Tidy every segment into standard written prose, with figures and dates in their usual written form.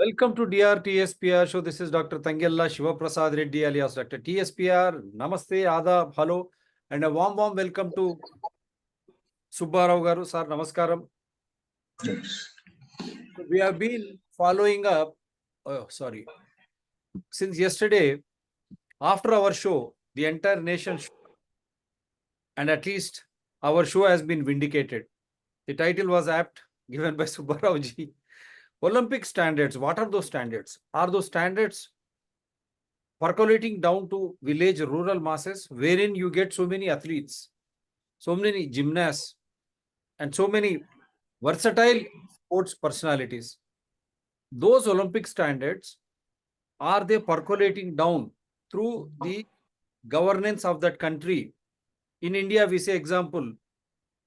Welcome to DRTSPR show. This is Dr. Tangella Shiva Prasad Reddy alias Dr. TSPR. Namaste, Adab, hello, and a warm welcome to SUBBA Garu. Sir, namaskaram. We have been following up, since yesterday, after our show, the entire nation, and at least our show has been vindicated. The title was apt, given by Subbarao ji. Olympic standards, what are those standards? Are those standards percolating down to village rural masses, wherein you get so many athletes, so many gymnasts, and so many versatile sports personalities? Those Olympic standards, are they percolating down through the governance of that country? In India, we say example,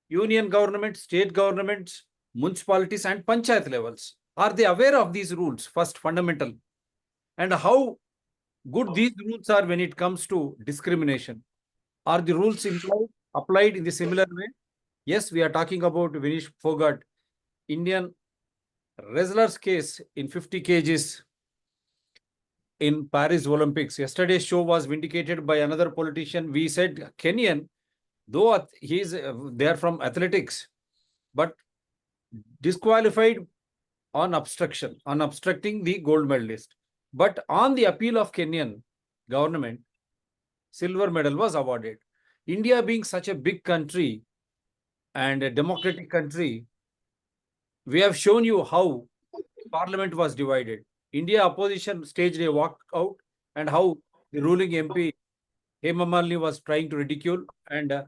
union government, state governments, municipalities, and panchayat levels. Are they aware of these rules? First, fundamental. And how good these rules are when it comes to discrimination? Are the rules applied in the similar way? Yes, we are talking about Vinesh Fogart, Indian wrestler's case in 50 kgs in Paris Olympics. Yesterday's show was vindicated by another politician. We said Kenyan, though they are from athletics, but disqualified on obstructing the gold medalist. But on the appeal of Kenyan government, silver medal was awarded. India being such a big country and a democratic country, we have shown you how parliament was divided. India opposition staged a walkout, and how the ruling MP Hema Malini was trying to ridicule, and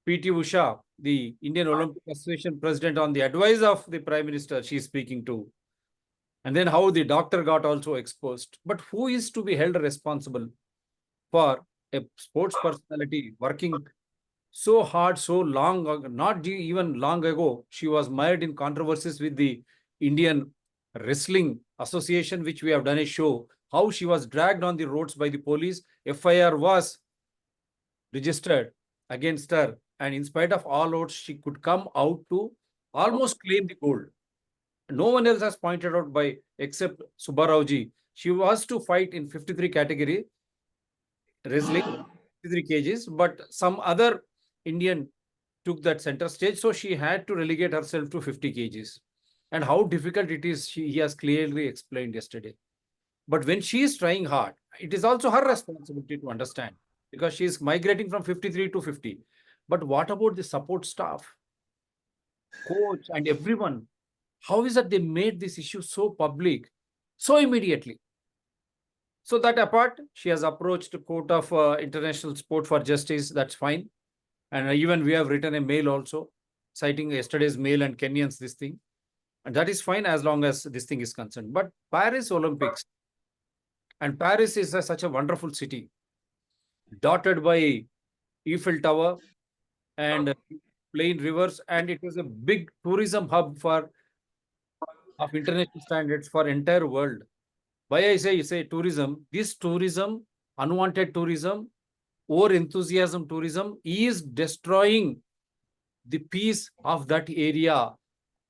P.T. Usha, the Indian Olympic Association president, on the advice of the Prime Minister, she is speaking to. And then how the doctor got also exposed. But who is to be held responsible for a sports personality working so hard, so long, not even long ago? She was mired in controversies with the Indian Wrestling Association, which we have done a show, how she was dragged on the roads by the police. FIR was registered against her, and in spite of all odds, she could come out to almost claim the gold. No one else has pointed out by except Subbarao ji. She was to fight in 53 category, wrestling 53 kgs, but some other Indian took that center stage, so she had to relegate herself to 50 kgs. And how difficult it is, he has clearly explained yesterday. But when she is trying hard, it is also her responsibility to understand, because she is migrating from 53 to 50. But what about the support staff, coach, and everyone? How is that they made this issue so public, so immediately? So that apart, she has approached the Court of International Sport for Justice. That's fine. And even we have written a mail also, citing yesterday's mail and Kenyans this thing. And that is fine as long as this thing is concerned. But Paris Olympics, and Paris is such a wonderful city, dotted by Eiffel Tower and plain rivers, and it was a big tourism hub of international standards for entire world. Why I say tourism? This tourism, unwanted tourism, over enthusiasm tourism, is destroying the peace of that area,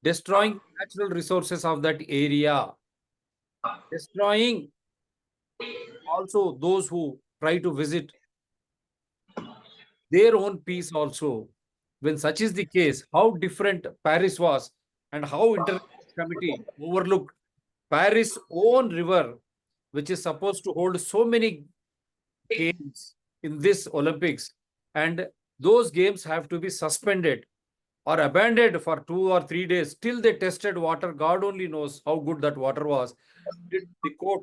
destroying natural resources of that area, destroying also those who try to visit their own peace also. When such is the case, how different Paris was, and how international committee overlooked Paris' own river, which is supposed to hold so many games in this Olympics, and those games have to be suspended or abandoned for 2 or 3 days till they tested water. God only knows how good that water was. The court,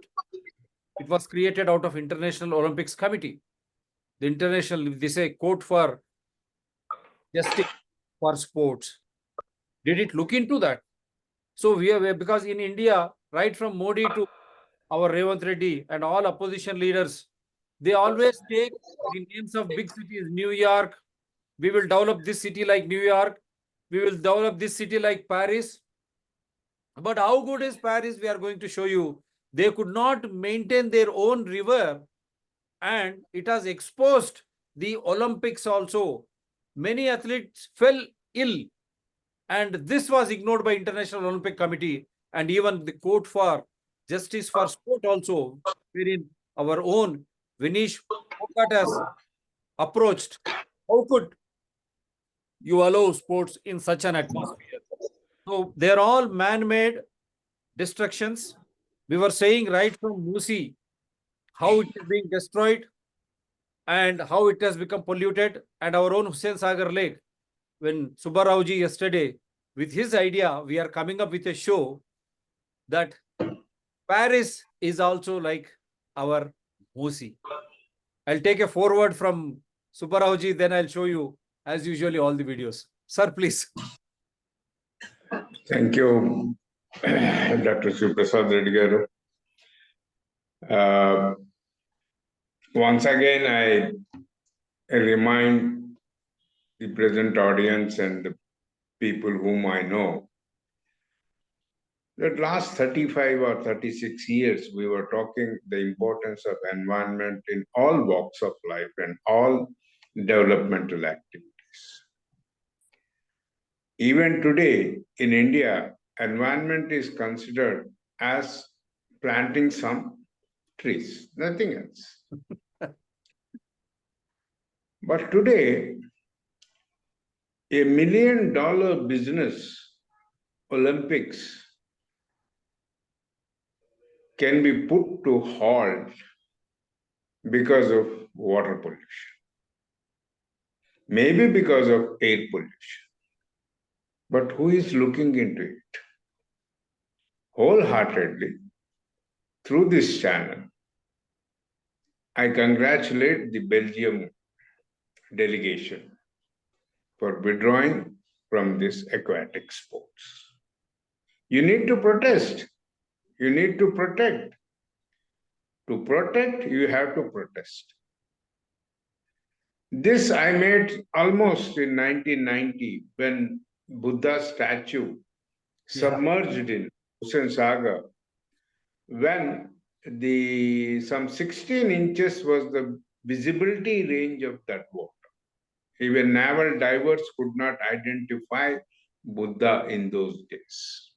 it was created out of International Olympics Committee. The international, they say, court for justice for sports. Did it look into that? So we have, because in India, right from Modi to our Revant Reddy and all opposition leaders, they always take the names of big cities. New York, we will develop this city like New York. We will develop this city like Paris. But how good is Paris? We are going to show you. They could not maintain their own river, and it has exposed the Olympics also. Many athletes fell ill, and this was ignored by International Olympic Committee and even the court for justice for sport also, wherein our own Vinish Phogat has approached. How could you allow sports in such an atmosphere? So they're all man-made destructions. We were saying right from Musi how it is being destroyed and how it has become polluted, and our own Hussain Sagar Lake. When Subba Rauji yesterday, with his idea, we are coming up with a show that Paris is also like our Musi. I'll take a forward from Subba Rauji, then I'll show you, as usually, all the videos. Sir, please. Thank you, Dr. Suprasad Reddy garu. Once again, I remind the present audience and the people whom I know that last 35 or 36 years, we were talking the importance of environment in all walks of life and all developmental activities. Even today in India, environment is considered as planting some trees, nothing else. But today, $1 million business, Olympics, can be put to halt because of water pollution. Maybe because of air pollution. But who is looking into it? Wholeheartedly, through this channel, I congratulate the Belgium delegation for withdrawing from this aquatic sports. You need to protest. You need to protect. To protect, you have to protest. This I made almost in 1990 when Buddha's statue submerged in Hussain Sagar, when some 16 inches was the visibility range of that water. Even naval divers could not identify Buddha in those days.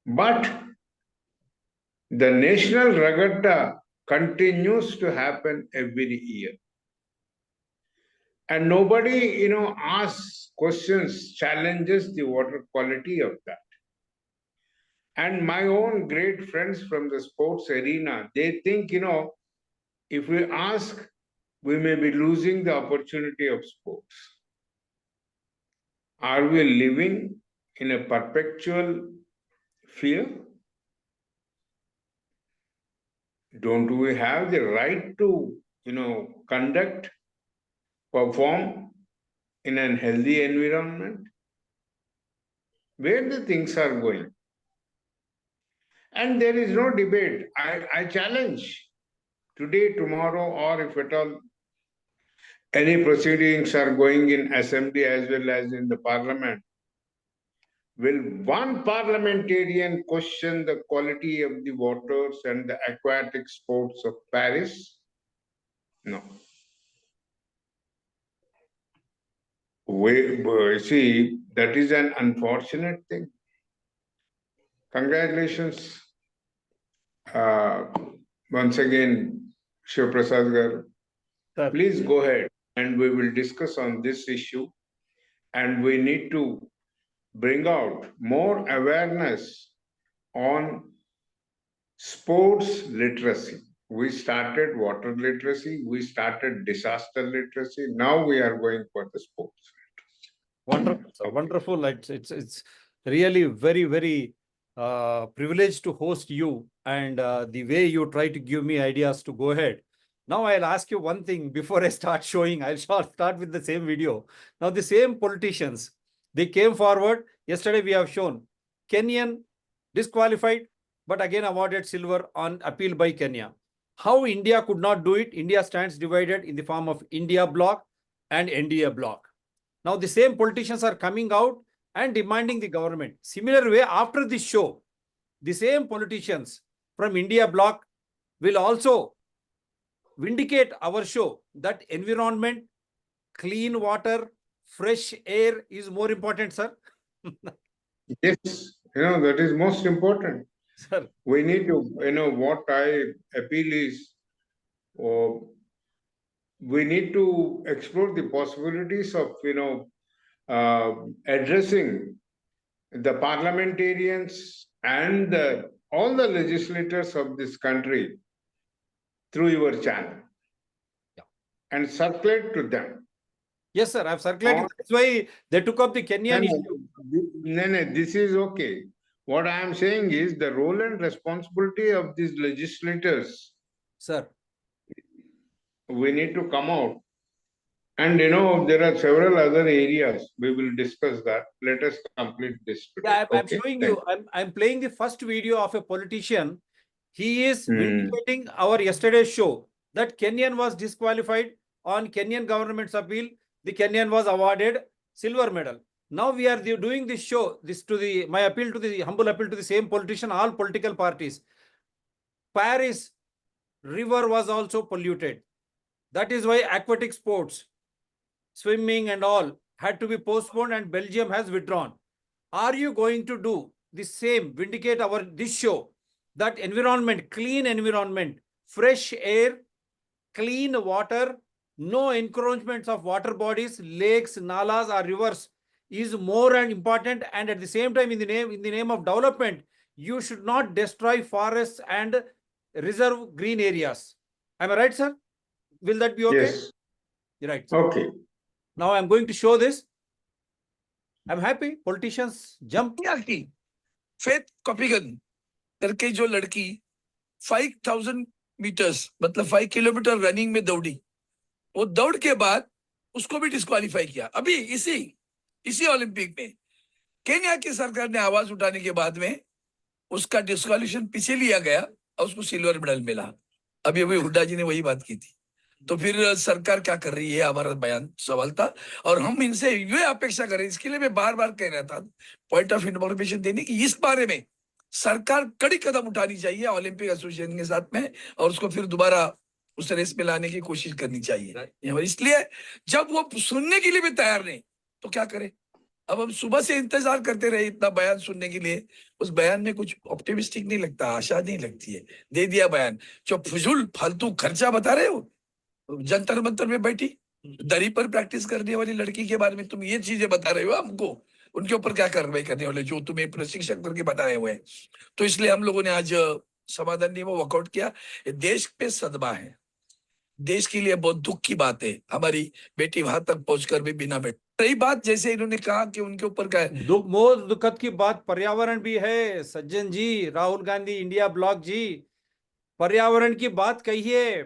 But the national regatta continues to happen every year. And nobody, asks questions, challenges the water quality of that. And my own great friends from the sports arena, they think, if we ask, we may be losing the opportunity of sports. Are we living in a perpetual fear? Don't we have the right to, conduct, perform in a healthy environment? Where the things are going? And there is no debate. I challenge today, tomorrow, or if at all any proceedings are going in assembly as well as in the parliament, will one parliamentarian question the quality of the waters and the aquatic sports of Paris? No. See, that is an unfortunate thing. Congratulations. Once again, Shiv Prasad garu. Please go ahead and we will discuss on this issue, and we need to bring out more awareness on sports literacy. We started water literacy, we started disaster literacy, now we are going for the sports literacy. Wonderful, sir. Wonderful. It's really very, very privileged to host you, and the way you try to give me ideas to go ahead. Now I'll ask you one thing before I start showing. I'll start with the same video. Now the same politicians, they came forward. Yesterday we have shown Kenyan disqualified, but again awarded silver on appeal by Kenya. How India could not do it? India stands divided in the form of India bloc and NDA bloc. Now the same politicians are coming out and demanding the government. Similar way, after this show, the same politicians from India bloc will also vindicate our show that environment, clean water, fresh air is more important, sir. Yes, that is most important. Sir. We need to, what I appeal is, uh, we need to explore the possibilities of, addressing the parliamentarians and all the legislators of this country through your channel, Yeah. and circulate to them. Yes, sir. I've circulated. That's why they took up the Kenyan issue. No, this is okay. What I am saying is the role and responsibility of these legislators. Sir. We need to come out. And there are several other areas. We will discuss that. Let us complete this today. Yeah, I'm Okay. showing you. I'm playing the first video of a politician. He is Hmm. vindicating our yesterday's show that Kenyan was disqualified on Kenyan government's appeal. The Kenyan was awarded silver medal. Now we are doing this show. My appeal to the humble appeal to the same politician, all political parties. Paris river was also polluted. That is why aquatic sports, swimming and all, had to be postponed, and Belgium has withdrawn. Are you going to do the same, vindicate this show, that environment, clean environment, fresh air, clean water, no encroachments of water bodies, lakes, nalas or rivers is more and important, and at the same time, in the name of development, you should not destroy forests and reserve green areas. Am I right, sir? Will that be okay? Yes. You're right, sir. Okay. Now I'm going to show this. I'm happy. Politicians jump. फेथ कॉपीगन करके जो लड़की 5000 metres मतलब 5 kilometre running में दौड़ी, वो दौड़ के बाद उसको भी डिस्क्वालीफाई किया अभी इसी ओलंपिक में। केन्या की सरकार ने आवाज उठाने के बाद में उसका डिस्क्वालिफिकेशन पीछे लिया गया और उसको सिल्वर मेडल मिला। अभी हुड्डा जी ने वही बात की थी। तो फिर सरकार क्या कर रही है, हमारा बयान सवाल था, और हम इनसे ये अपेक्षा कर रहे हैं। इसके लिए मैं बार बार कह रहा था पॉइंट ऑफ इन्फॉर्मेशन देने की, इस बारे में सरकार कड़ी कदम उठानी चाहिए ओलंपिक एसोसिएशन के साथ में, और उसको फिर दोबारा उस रेस में लाने की कोशिश करनी चाहिए। इसलिए जब वो सुनने के लिए भी तैयार नहीं तो क्या करें। अब हम सुबह से इंतजार करते रहे इतना बयान सुनने के लिए, उस बयान में कुछ ऑप्टिमिस्टिक नहीं लगता, आशा नहीं लगती है। दे दिया बयान, जो फजूल फालतू खर्चा बता रहे हो। जंतर मंतर में बैठी दरी पर प्रैक्टिस करने वाली लड़की के बारे में तुम ये चीजें बता रहे हो हमको, उनके ऊपर क्या कार्रवाई करने वाले जो तुम्हें प्रशिक्षक करके बताए हुए हैं। तो इसलिए हम लोगों ने आज समाधान नहीं वो वर्कआउट किया। देश पे सदमा है, देश के लिए बहुत दुख की बात है, हमारी बेटी वहां तक पहुंचकर भी बिना बैठ रही बात, जैसे इन्होंने कहा कि उनके ऊपर का दुखद की बात पर्यावरण भी है। सज्जन जी, राहुल गांधी इंडिया ब्लॉक जी, पर्यावरण की बात कहिए,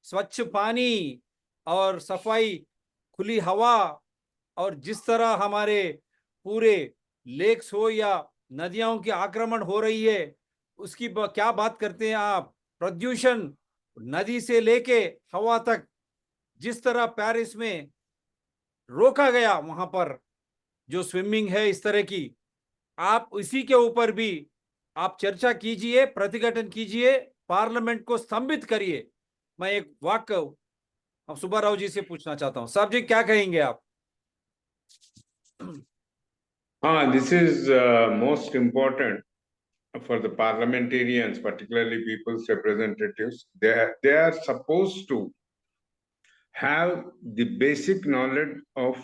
स्वच्छ पानी और सफाई, खुली हवा, और जिस तरह हमारे पूरे लेक्स हो या नदियों की आक्रमण हो रही है, उसकी क्या बात करते हैं आप। प्रदूषण नदी से लेके हवा तक, जिस तरह पेरिस में रोका गया, वहां पर जो स्विमिंग है इस तरह की, आप इसी के ऊपर भी आप चर्चा कीजिए, प्रतिघटन कीजिए, पार्लियामेंट को स्तंभित करिए। मैं एक वाक्य सुब्बा राव जी से पूछना चाहता हूं, साहब जी क्या कहेंगे आप। This is most important for the parliamentarians, particularly people's representatives. They are supposed to have the basic knowledge of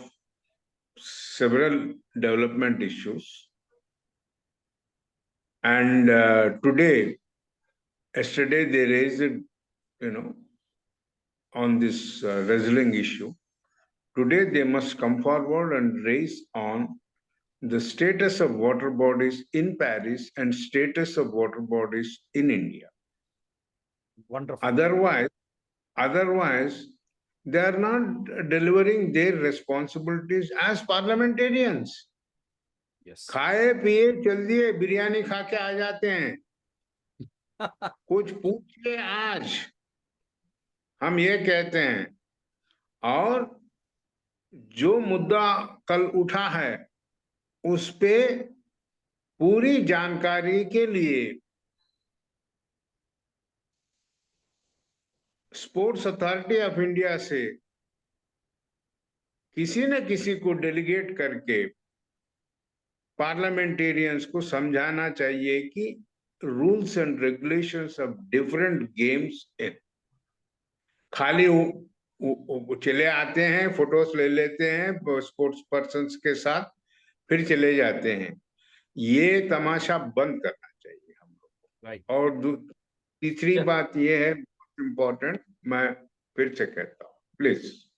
several development issues. And yesterday they raised it, on this wrestling issue. Today they must come forward and raise on the status of water bodies in Paris and status of water bodies in India. Wonderful. Otherwise, they are not delivering their responsibilities as parliamentarians. Yes. खाए पिए चल दिए, बिरयानी खा के आ जाते हैं। कुछ पूछिए आज, हम ये कहते हैं। और जो मुद्दा कल उठा है उस पे पूरी जानकारी के लिए स्पोर्ट्स अथॉरिटी ऑफ इंडिया से किसी न किसी को डेलीगेट करके पार्लियामेंटेरियंस को समझाना चाहिए कि rules and regulations of different games in. खाली वो चले आते हैं, फोटोज ले लेते हैं स्पोर्ट्स पर्सन्स के साथ, फिर चले जाते हैं. ये तमाशा बंद करना चाहिए हम लोग को. Right. और तीसरी Yeah. बात ये है इम्पोर्टेंट, मैं फिर से कहता हूँ, please.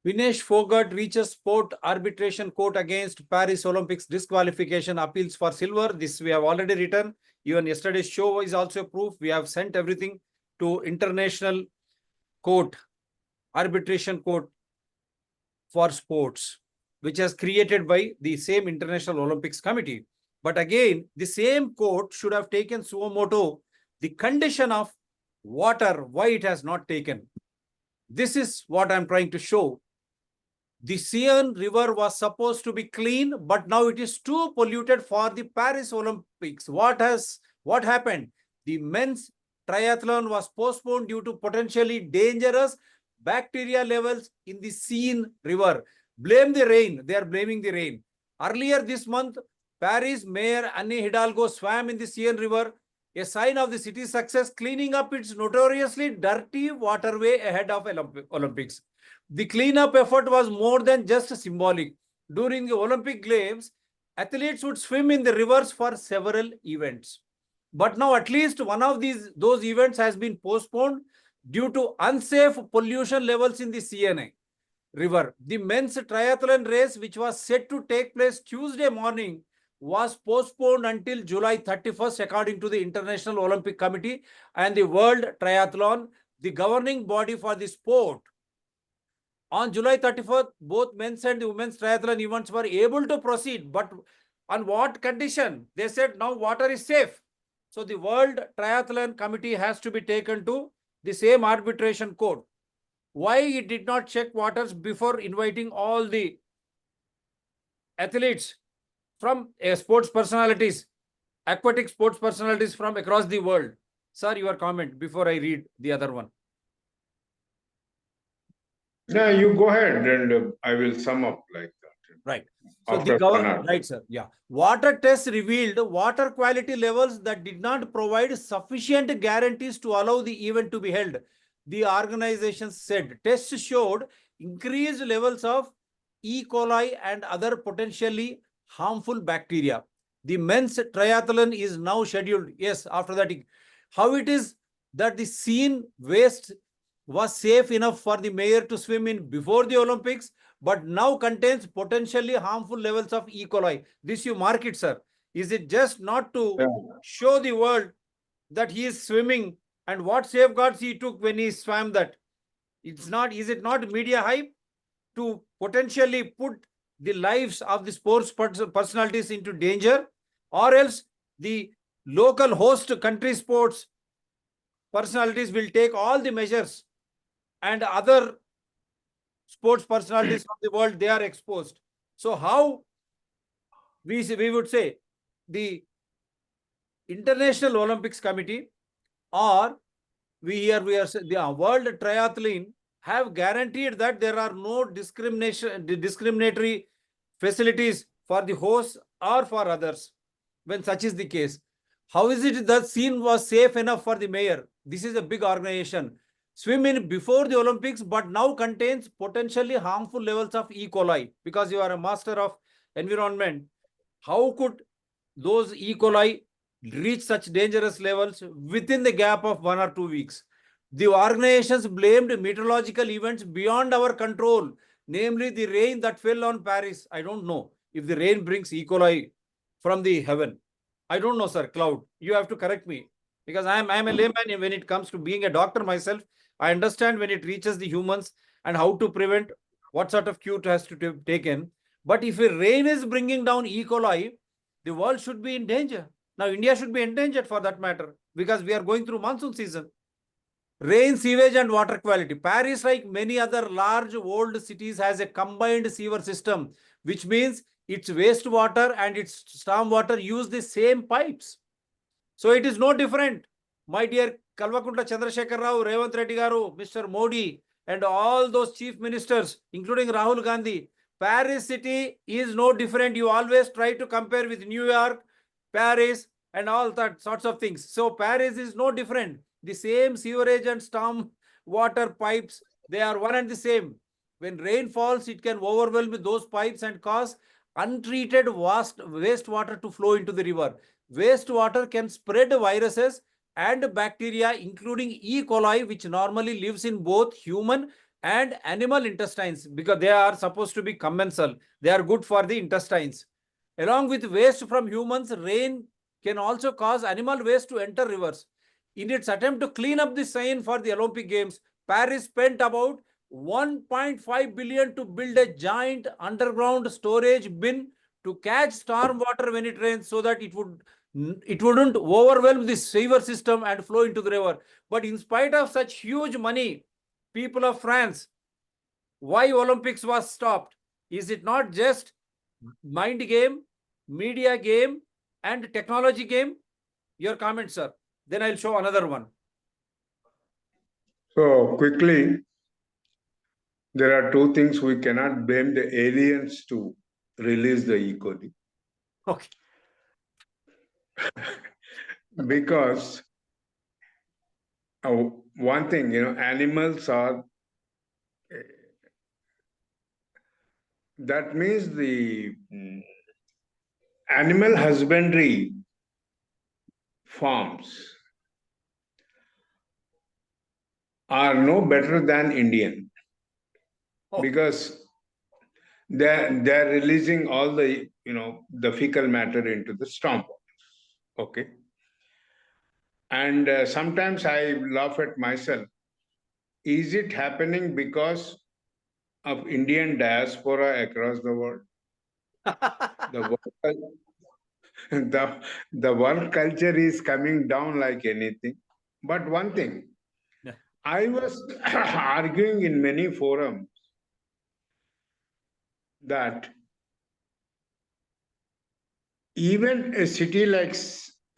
Vinesh Fogart reaches sport arbitration court against Paris Olympics disqualification appeals for silver. This we have already written. Even yesterday's show is also proof. We have sent everything to international court, arbitration court for sports, which is created by the same International Olympics Committee. But again, the same court should have taken suo motu the condition of water, why it has not taken. This is what I'm trying to show. The Seine river was supposed to be clean, but now it is too polluted for the Paris Olympics. What happened? The men's triathlon was postponed due to potentially dangerous bacteria levels in the Seine river. Blame the rain. They are blaming the rain. Earlier this month, Paris Mayor Anne Hidalgo swam in the Seine river, a sign of the city's success cleaning up its notoriously dirty waterway ahead of Olympics. The cleanup effort was more than just symbolic. During the Olympic Games, athletes would swim in the rivers for several events. But now at least one of those events has been postponed due to unsafe pollution levels in the Seine river. The men's triathlon race, which was set to take place Tuesday morning, was postponed until July 31st, according to the International Olympic Committee and the World Triathlon, the governing body for the sport. On July 31st, both men's and women's triathlon events were able to proceed, but on what condition? They said now water is safe. So the World Triathlon Committee has to be taken to the same arbitration court. Why it did not check waters before inviting all the athletes from sports personalities, aquatic sports personalities from across the world? Sir, your comment before I read the other one. Yeah, you go ahead and I will sum up like that. Right. So After the government, Bernard. right, sir. Yeah. Water tests revealed water quality levels that did not provide sufficient guarantees to allow the event to be held. The organization said tests showed increased levels of E. coli and other potentially harmful bacteria. The men's triathlon is now scheduled. Yes, after that, how it is that the Seine waste was safe enough for the mayor to swim in before the Olympics, but now contains potentially harmful levels of E. coli. This you mark it, sir. Is it just not to show the world that he is swimming and what safeguards he took when he swam that? It's not, is it not media hype to potentially put the lives of the sports personalities into danger? Or else the local host country sports personalities will take all the measures and other sports personalities of the world, they are exposed. So how we would say the International Olympics Committee or we are the World Triathlon have guaranteed that there are no discriminatory facilities for the hosts or for others when such is the case. How is it that Seine was safe enough for the mayor? This is a big organization. Swim in before the Olympics, but now contains potentially harmful levels of E. coli. Because you are a master of environment, how could those E. coli reach such dangerous levels within the gap of 1 or 2 weeks? The organizations blamed meteorological events beyond our control, namely the rain that fell on Paris. I don't know if the rain brings E. coli from the heaven. I don't know, sir. Cloud, you have to correct me because I'm a layman when it comes to being a doctor myself. I understand when it reaches the humans and how to prevent, what sort of cure has to be taken. But if a rain is bringing down E. coli, the world should be in danger. Now, India should be endangered for that matter because we are going through monsoon season. Rain, sewage and water quality. Paris, like many other large old cities, has a combined sewer system, which means its wastewater and its storm water use the same pipes. So it is no different. My dear Kalvakunta Chandrasekhar Rao, Revant Reddy Garu, Mr. Modi, and all those chief ministers, including Rahul Gandhi, Paris city is no different. You always try to compare with New York, Paris, and all that sorts of things. So Paris is no different. The same sewerage and storm water pipes, they are one and the same. When rain falls, it can overwhelm those pipes and cause untreated wastewater to flow into the river. Wastewater can spread viruses and bacteria, including E. coli, which normally lives in both human and animal intestines, because they are supposed to be commensal. They are good for the intestines. Along with waste from humans, rain can also cause animal waste to enter rivers. In its attempt to clean up the Seine for the Olympic Games, Paris spent about 1.5 billion to build a giant underground storage bin to catch storm water when it rains, so that it wouldn't overwhelm the sewer system and flow into the river. But in spite of such huge money, people of France, why Olympics was stopped? Is it not just mind game, media game, and technology game? Your comment, sir. Then I'll show another one. So quickly, there are two things we cannot blame the aliens to release the E. coli. Okay. Because one thing, animals are, that means the animal husbandry farms are no better than Indian, Oh. because they're releasing all the the fecal matter into the storm waters. Okay. And sometimes I laugh at myself. Is it happening because of Indian diaspora across the world? The work, the work culture is coming down like anything. But one thing, Yeah. I was arguing in many forums that even a city like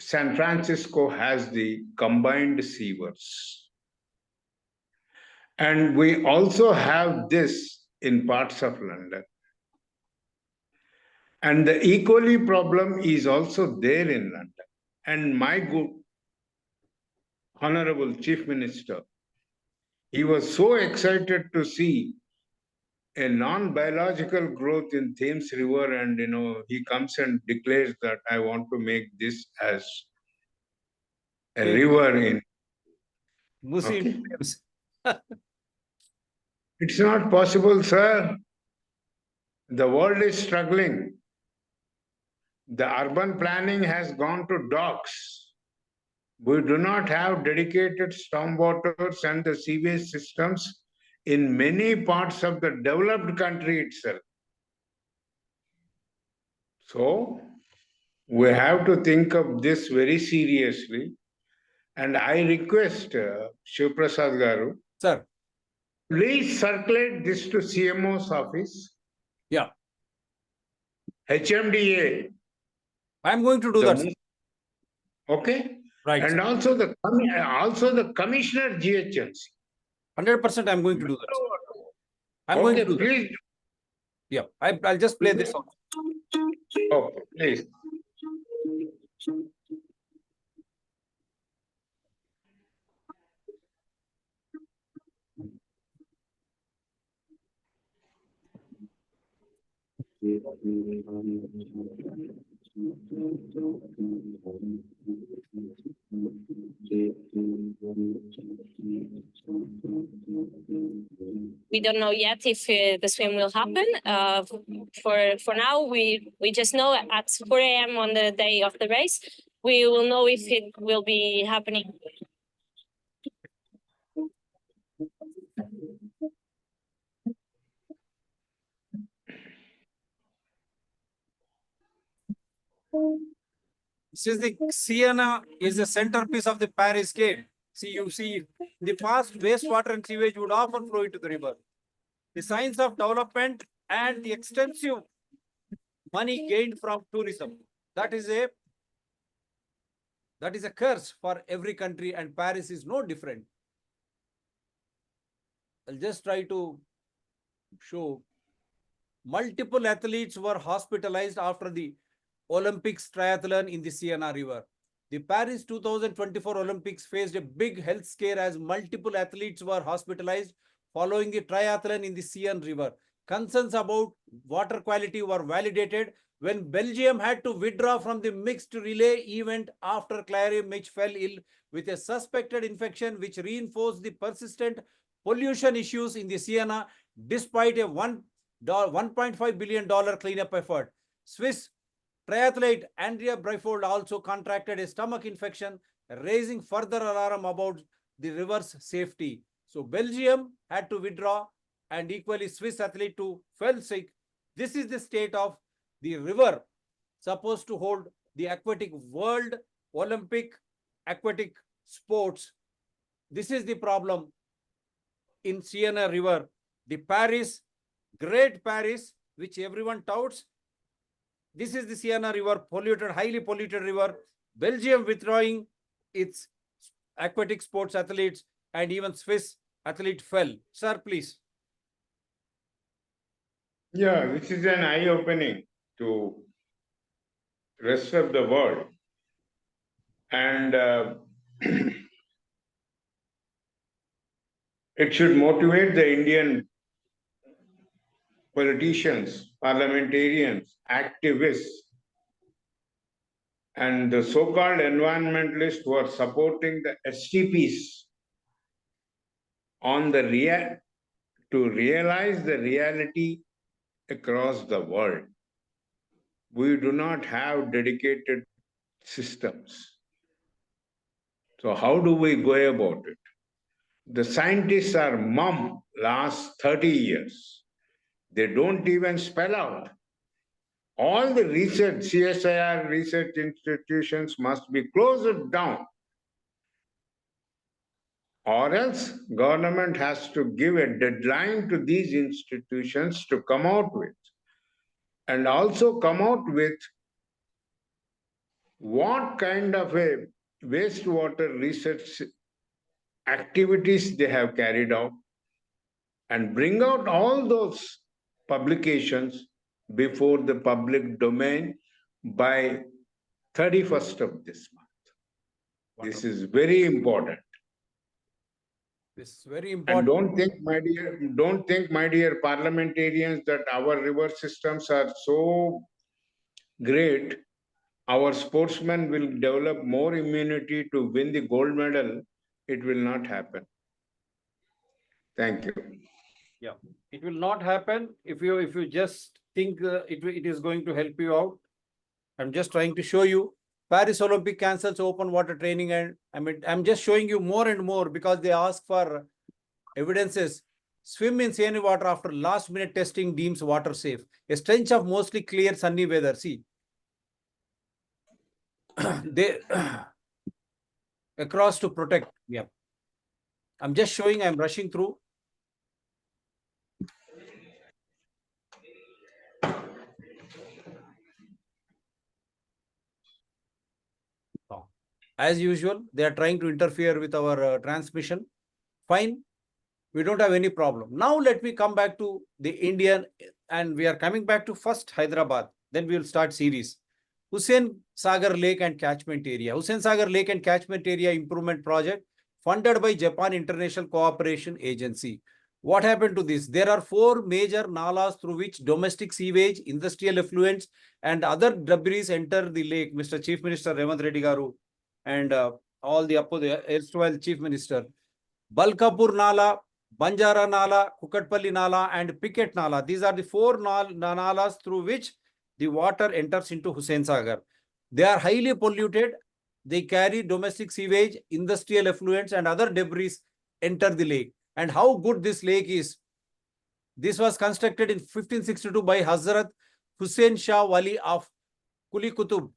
San Francisco has the combined sewers. And we also have this in parts of London. And the E. coli problem is also there in London. And my good Honorable Chief Minister, he was so excited to see a non-biological growth in Thames River, and he comes and declares that I want to make this as a river in. Okay. It's not possible, sir. The world is struggling. The urban planning has gone to docks. We do not have dedicated stormwaters and the sewage systems in many parts of the developed country itself. So we have to think of this very seriously. And I request Shiv Prasad Garu, Sir. Please circulate this to CMO's office. Yeah. HMDA. I'm going to do that. Okay. Right. And also the Commissioner GHMC. 100% I'm going to do that. I'm going to do please. that. Yeah. I'll just play this out. Okay, please. We don't know yet if the swim will happen. For now, we just know at 4 a.m. on the day of the race, we will know if it will be happening. This is the Seine is the centerpiece of the Paris game. See, you see, in the past, wastewater and sewage would often flow into the river. The signs of development and the extensive money gained from tourism. That is a curse for every country, and Paris is no different. I'll just try to show. Multiple athletes were hospitalized after the Olympics triathlon in the Seine River. The Paris 2024 Olympics faced a big health scare as multiple athletes were hospitalized following a triathlon in the Seine River. Concerns about water quality were validated when Belgium had to withdraw from the mixed relay event after Claire Mitch fell ill with a suspected infection, which reinforced the persistent pollution issues in the Seine despite a $1.5 billion cleanup effort. Swiss triathlete Andrea Bryfold also contracted a stomach infection, raising further alarm about the river's safety. So Belgium had to withdraw, and equally Swiss athlete too fell sick. This is the state of the river supposed to hold the aquatic World Olympic aquatic sports. This is the problem in Seine River. The Paris, Great Paris, which everyone touts. This is the Seine River, polluted, highly polluted river. Belgium withdrawing its aquatic sports athletes, and even Swiss athlete fell. Sir, please. Yeah, this is an eye-opening to rest of the world. And it should motivate the Indian politicians, parliamentarians, activists, and the so-called environmentalists who are supporting the STPs on the to realize the reality across the world. We do not have dedicated systems. So how do we go about it? The scientists are mum last 30 years. They don't even spell out. All the research, CSIR research institutions must be closed down. Or else government has to give a deadline to these institutions to come out with. And also come out with what kind of a wastewater research activities they have carried out, and bring out all those publications before the public domain by 31st of this month. This is very important. This is very And important. don't think, my dear parliamentarians, that our river systems are so great. Our sportsmen will develop more immunity to win the gold medal. It will not happen. Thank you. Yeah, it will not happen if you just think it is going to help you out. I'm just trying to show you. Paris Olympic cancels open water training, and I'm just showing you more and more because they ask for evidences. Swim in Seine water after last minute testing deems water safe. A stretch of mostly clear sunny weather. See, they across to protect. Yeah, I'm just showing. I'm rushing through. As usual, they are trying to interfere with our transmission. Fine, we don't have any problem. Now let me come back to the Indian, and we are coming back to first Hyderabad. Then we will start series. Hussain Sagar Lake and Catchment Area. Hussain Sagar Lake and Catchment Area Improvement Project funded by Japan International Cooperation Agency. What happened to this? There are 4 major nalas through which domestic sewage, industrial effluents, and other debris enter the lake. Mr. Chief Minister Revant Reddy Garu and all the erstwhile Chief Minister. Balkapur Nala, Banjara Nala, Kukatpalli Nala, and Picket Nala. These are the 4 nalas through which the water enters into Hussain Sagar. They are highly polluted. They carry domestic sewage, industrial effluents, and other debris enter the lake. And how good this lake is. This was constructed in 1562 by Hazrat Hussain Shah Wali of Kuli Qutub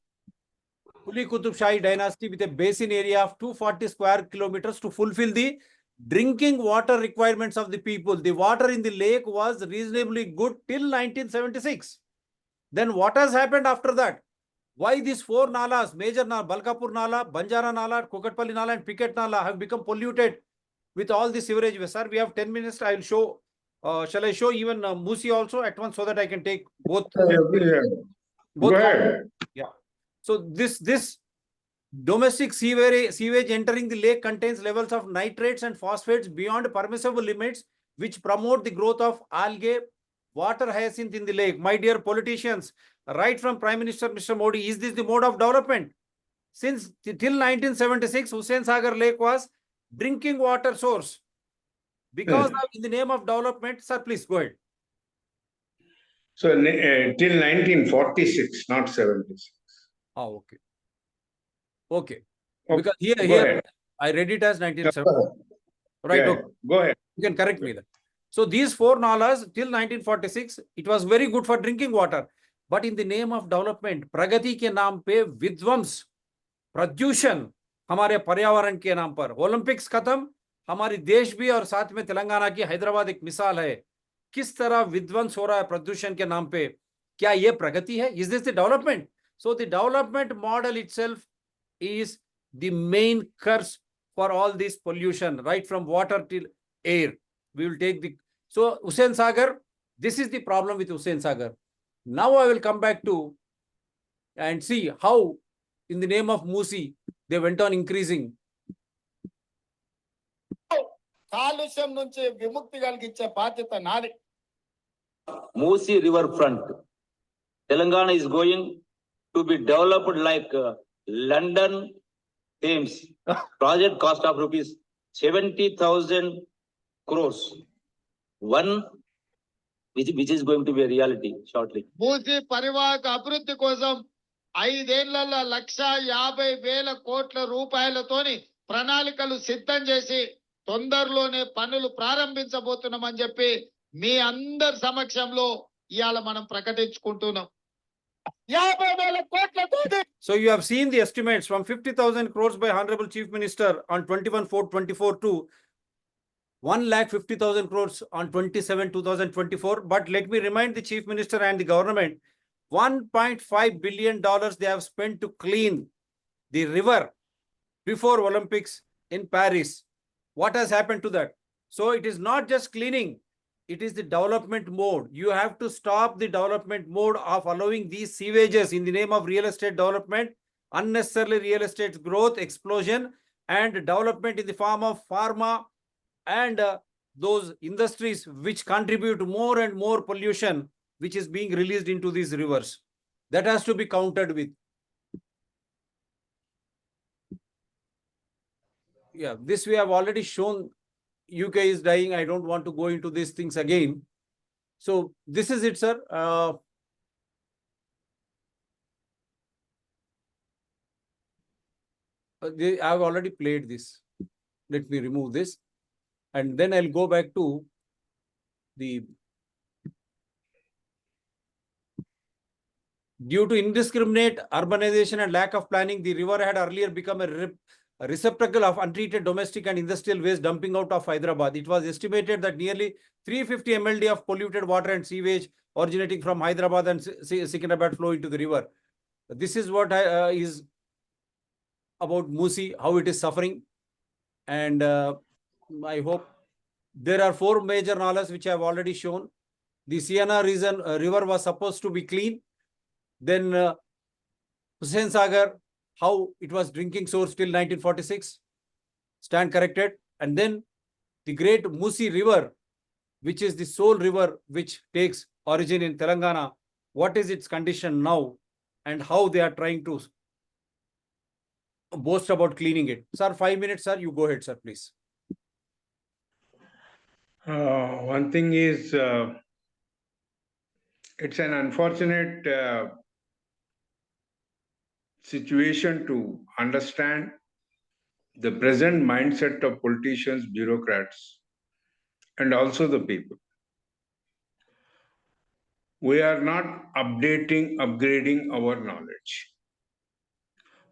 Shahi dynasty with a basin area of 240 square kilometers to fulfill the drinking water requirements of the people. The water in the lake was reasonably good till 1976. Then what has happened after that? Why these 4 nalas, major nala, Balkapur Nala, Banjara Nala, Kukatpalli Nala, and Picket Nala have become polluted with all the sewerage waste? Sir, we have 10 minutes. I will show. Shall I show even Musi also at once so that I can take both? Go ahead. Yeah. So this Domestic sewage entering the lake contains levels of nitrates and phosphates beyond permissible limits, which promote the growth of algae, water hyacinth in the lake. My dear politicians, right from Prime Minister Mr. Modi, is this the mode of development? Since till 1976, Hussain Sagar Lake was drinking water source. Because of, in the name of development, sir, please go ahead. So till 1946, not 76. Oh, okay. Okay. Okay, Because here ahead. I read it as 1970. Right. Yeah, Okay. go ahead. You can correct me then. So these 4 nalas till 1946, it was very good for drinking water. But in the name of development, प्रगति के नाम पे विध्वंस, प्रदूषण हमारे पर्यावरण के नाम पर, ओलंपिक्स खत्म, हमारी देश भी और साथ में तेलंगाना की हैदराबाद एक मिसाल है. किस तरह विध्वंस हो रहा है प्रदूषण के नाम पे? क्या ये प्रगति है? Is this the development? So the development model itself is the main curse for all this pollution, right from water till air. We will take the, so Hussain Sagar, this is the problem with Hussain Sagar. Now I will come back to and see how in the name of Musi, they went on increasing. కాలుష్యం నుంచి విముక్తి కలిగించే బాధ్యత నాది. Musi river front. Telangana is going to be developed like London Thames. Project cost of rupees 70,000 crores. One which is going to be a reality shortly. మూసి పరివాహక అభివృద్ధి కోసం 5 ఏళ్లలో 1,50,000 కోట్ల రూపాయలతోని ప్రణాళికలు సిద్ధం చేసి తొందరలోనే పనులు ప్రారంభించబోతున్నామని చెప్పి మీ అందరి సమక్షంలో ఇయాల మనం ప్రకటించుకుంటున్నాం. 50,000 కోట్లతోని. So you have seen the estimates from 50,000 crores by Honorable Chief Minister on 21/4/24 to 1,50,000 crores on 27/2024. But let me remind the Chief Minister and the government, $1.5 billion they have spent to clean the river before Olympics in Paris. What has happened to that? So it is not just cleaning, it is the development mode. You have to stop the development mode of allowing these sewages in the name of real estate development, unnecessarily real estate growth, explosion, and development in the form of pharma and those industries which contribute more and more pollution, which is being released into these rivers. That has to be countered with. Yeah, this we have already shown. UK is dying. I don't want to go into these things again. So this is it, sir. I have already played this. Let me remove this. And then I'll go back to the... Due to indiscriminate urbanization and lack of planning, the river had earlier become a receptacle of untreated domestic and industrial waste dumping out of Hyderabad. It was estimated that nearly 350 MLD of polluted water and sewage originating from Hyderabad and Secunderabad flow into the river. This is what is about Musi, how it is suffering. And I hope there are 4 major nalas which I have already shown. The Seine river was supposed to be clean. Then Hussain Sagar, how it was drinking source till 1946, stand corrected. And then the great Musi river, which is the sole river which takes origin in Telangana, what is its condition now and how they are trying to boast about cleaning it. Sir, 5 minutes, sir. You go ahead, sir, please. One thing is, it's an unfortunate situation to understand the present mindset of politicians, bureaucrats, and also the people. We are not upgrading our knowledge.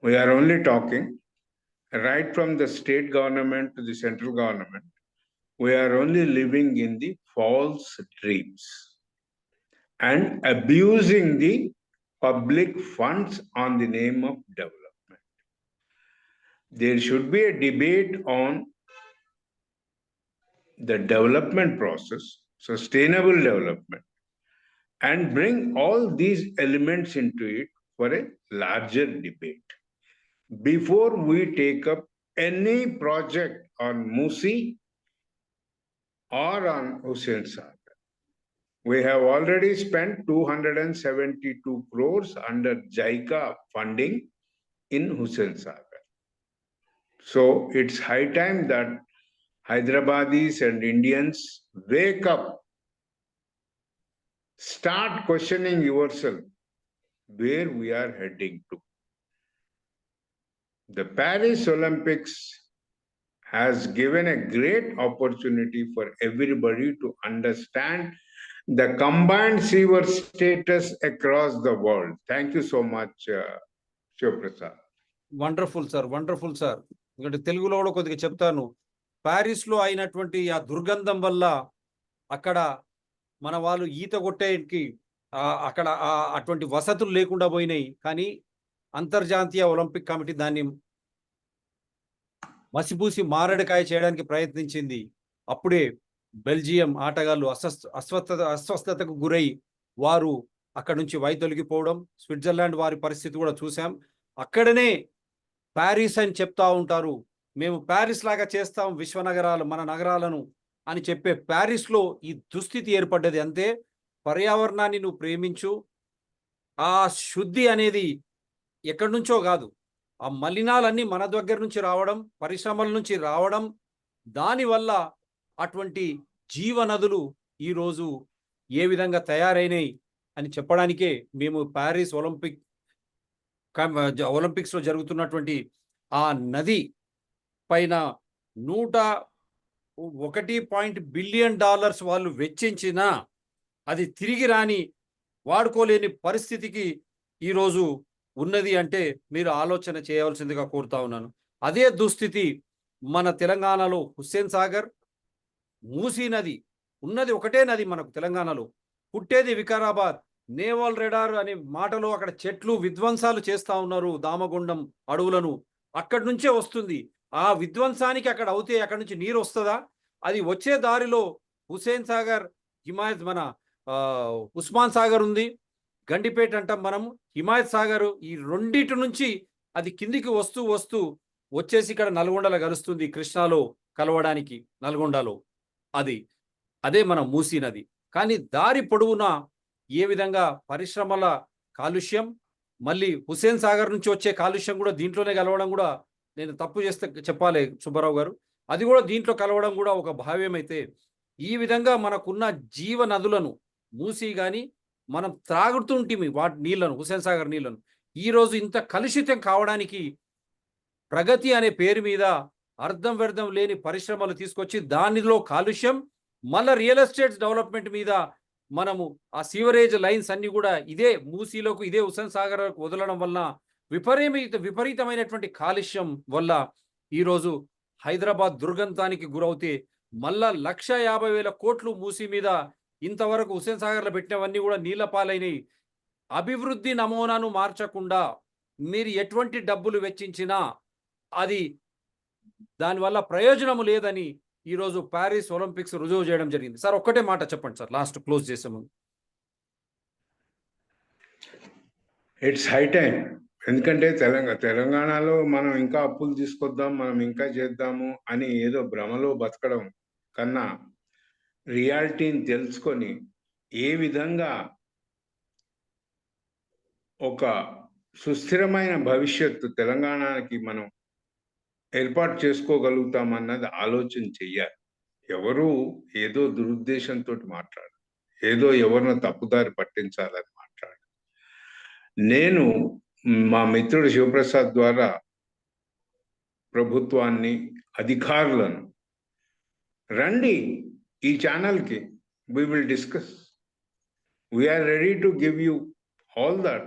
We are only talking right from the state government to the central government. We are only living in the false dreams and abusing the public funds on the name of development. There should be a debate on the development process, sustainable development, and bring all these elements into it for a larger debate. before we take up any project on Musi or on Hussain Sagar. We have already spent 272 crores under JICA funding in Hussain Sagar. So it's high time that Hyderabadis and Indians wake up, start questioning yourself where we are heading to. The Paris Olympics has given a great opportunity for everybody to understand the combined sewer status across the world. Thank you so much, Shiv Prasad. Wonderful sir, wonderful sir. ఎందుకంటే తెలుగులో కూడా కొద్దిగా చెప్తాను. Paris లో అయినటువంటి ఆ దుర్గంధం వల్ల అక్కడ మన వాళ్ళు ఈత కొట్టేకి అక్కడ అటువంటి వసతులు లేకుండా పోయినాయి. కానీ అంతర్జాతీయ ఒలింపిక్ కమిటీ దాన్ని మసిపూసి మారడికాయ చేయడానికి ప్రయత్నించింది. అప్పుడే బెల్జియం ఆటగాళ్ళు అస్వస్థతకు గురై వారు అక్కడ నుంచి వైదొలిగిపోవడం, స్విట్జర్లాండ్ వారి పరిస్థితి కూడా చూసాం. అక్కడనే ప్యారిస్ అని చెప్తా ఉంటారు, మేము ప్యారిస్ లాగా చేస్తాం విశ్వనగరాలు మన నగరాలను అని చెప్పే ప్యారిస్లో ఈ దుస్థితి ఏర్పడ్డది. అంతే, పర్యావరణాన్ని నువ్వు ప్రేమించు, ఆ శుద్ధి అనేది ఎక్కడి నుంచో కాదు, ఆ మలినాలన్నీ మన దగ్గర నుంచి రావడం, పరిశ్రమల నుంచి రావడం, దానివల్ల అటువంటి జీవనదులు ఈరోజు ఏ విధంగా తయారైనాయి అని చెప్పడానికే మేము ప్యారిస్ ఒలింపిక్స్లో జరుగుతున్నటువంటి ఆ నది పైన 101 బిలియన్ డాలర్స్ వాళ్ళు వెచ్చించినా అది తిరిగి రాని వాడుకోలేని పరిస్థితికి ఈరోజు ఉన్నది అంటే మీరు ఆలోచన చేయవలసిందిగా కోరుతా ఉన్నాను. అదే దుస్థితి మన తెలంగాణలో హుస్సేన్ సాగర్, మూసీ నది ఉన్నది ఒకటే నది మనకు తెలంగాణలో, పుట్టేది వికారాబాద్. నేవల్ రెడార్ అనే మాటలో అక్కడ చెట్లు విధ్వంసాలు చేస్తా ఉన్నారు, దామగుండం అడవులను, అక్కడి నుంచే వస్తుంది. ఆ విధ్వంసానికి అక్కడ అవుతే అక్కడి నుంచి నీరు వస్తుందా? అది వచ్చే దారిలో హుస్సేన్ సాగర్, హిమాయత్ మన ఉస్మాన్ సాగర్ ఉంది, గండిపేట అంటాం మనం, హిమాయత్ సాగర్, ఈ రెండిటి నుంచి అది కిందికి వస్తూ వస్తూ వచ్చేసి ఇక్కడ నల్గొండలో కలుస్తుంది, కృష్ణాలో కలవడానికి నల్గొండలో. అదే మన మూసీ నది. కానీ దారి పొడవునా ఏ విధంగా పరిశ్రమల కాలుష్యం, మళ్ళీ హుస్సేన్ సాగర్ నుంచి వచ్చే కాలుష్యం కూడా దీంట్లోనే కలవడం కూడా, నేను తప్పు చేస్తే చెప్పాలి సుబ్బారావు గారు, అది కూడా దీంట్లో కలవడం కూడా ఒక భావ్యమైతే, ఈ విధంగా మనకున్న జీవ నదులను, మూసీ కానీ మనం త్రాగుతుంటిమి వాటి నీళ్లను, హుస్సేన్ సాగర్ నీళ్లను, ఈరోజు ఇంత కలుషితం కావడానికి ప్రగతి అనే పేరు మీద అర్థం వ్యర్థం లేని పరిశ్రమలు తీసుకొచ్చి దానిలో కాలుష్యం, మళ్ళీ రియల్ ఎస్టేట్స్ డెవలప్మెంట్ మీద మనము ఆ సీవరేజ్ లైన్స్ అన్ని కూడా ఇదే మూసీలోకి, ఇదే హుస్సేన్ సాగర్ వదలడం వల్ల విపరీతమైనటువంటి కాలుష్యం వల్ల ఈరోజు హైదరాబాద్ దుర్గంధానికి గురవుతే మళ్ళా 1,50,000 కోట్లు మూసీ మీద ఇంతవరకు హుస్సేన్ సాగర్లో పెట్టినవన్నీ కూడా నీళ్ల పాలైనవి. అభివృద్ధి నమూనాను మార్చకుండా మీరు ఎటువంటి డబ్బులు వెచ్చించినా అది దానివల్ల ప్రయోజనము లేదని ఈరోజు ప్యారిస్ ఒలింపిక్స్ రుజువు చేయడం జరిగింది. సార్ ఒక్కటే మాట చెప్పండి సార్, లాస్ట్ క్లోజ్ చేసే ముందు. It's high time. ఎందుకంటే తెలంగాణలో మనం ఇంకా అప్పులు తీసుకొద్దాం, మనం ఇంకా చేద్దాము అని ఏదో భ్రమలో బతకడం కన్నా రియాలిటీని తెలుసుకొని ఏ విధంగా ఒక సుస్థిరమైన భవిష్యత్తు తెలంగాణకి మనం ఏర్పాటు చేసుకోగలుగుతామన్నది ఆలోచన చెయ్యాలి. ఎవరు ఏదో దురుద్దేశంతో మాట్లాడు, ఏదో ఎవరినో తప్పుదారి పట్టించాలని మాట్లాడు. నేను మా మిత్రుడు శివప్రసాద్ ద్వారా ప్రభుత్వాన్ని, అధికారులను, రండి ఈ ఛానల్కి, we will discuss. We are ready to give you all that